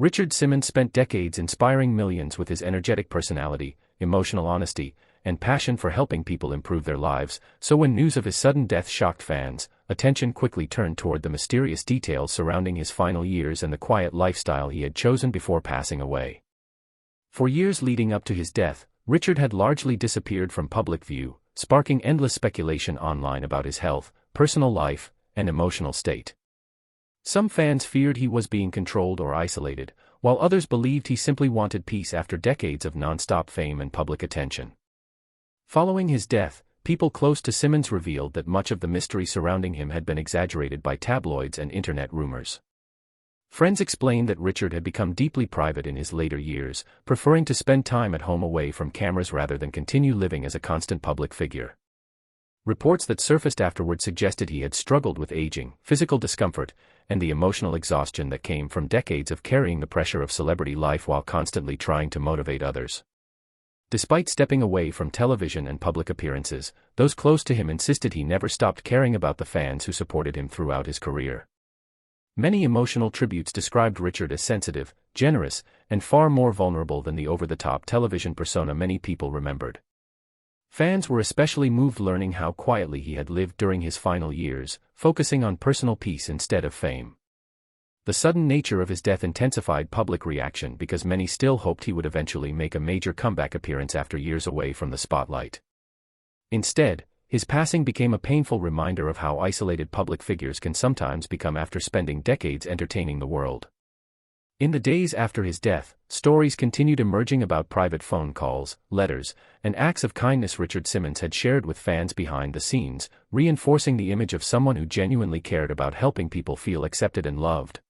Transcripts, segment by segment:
Richard Simmons spent decades inspiring millions with his energetic personality, emotional honesty, and passion for helping people improve their lives, so when news of his sudden death shocked fans, attention quickly turned toward the mysterious details surrounding his final years and the quiet lifestyle he had chosen before passing away. For years leading up to his death, Richard had largely disappeared from public view, sparking endless speculation online about his health, personal life, and emotional state. Some fans feared he was being controlled or isolated, while others believed he simply wanted peace after decades of non-stop fame and public attention. Following his death, people close to Simmons revealed that much of the mystery surrounding him had been exaggerated by tabloids and internet rumors. Friends explained that Richard had become deeply private in his later years, preferring to spend time at home away from cameras rather than continue living as a constant public figure. Reports that surfaced afterward suggested he had struggled with aging, physical discomfort, and the emotional exhaustion that came from decades of carrying the pressure of celebrity life while constantly trying to motivate others. Despite stepping away from television and public appearances, those close to him insisted he never stopped caring about the fans who supported him throughout his career. Many emotional tributes described Richard as sensitive, generous, and far more vulnerable than the over-the-top television persona many people remembered. Fans were especially moved learning how quietly he had lived during his final years, focusing on personal peace instead of fame. The sudden nature of his death intensified public reaction because many still hoped he would eventually make a major comeback appearance after years away from the spotlight. Instead, his passing became a painful reminder of how isolated public figures can sometimes become after spending decades entertaining the world. In the days after his death, stories continued emerging about private phone calls, letters, and acts of kindness Richard Simmons had shared with fans behind the scenes, reinforcing the image of someone who genuinely cared about helping people feel accepted and loved.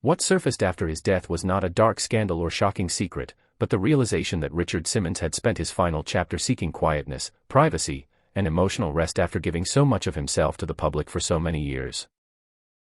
What surfaced after his death was not a dark scandal or shocking secret, but the realization that Richard Simmons had spent his final chapter seeking quietness, privacy, and emotional rest after giving so much of himself to the public for so many years.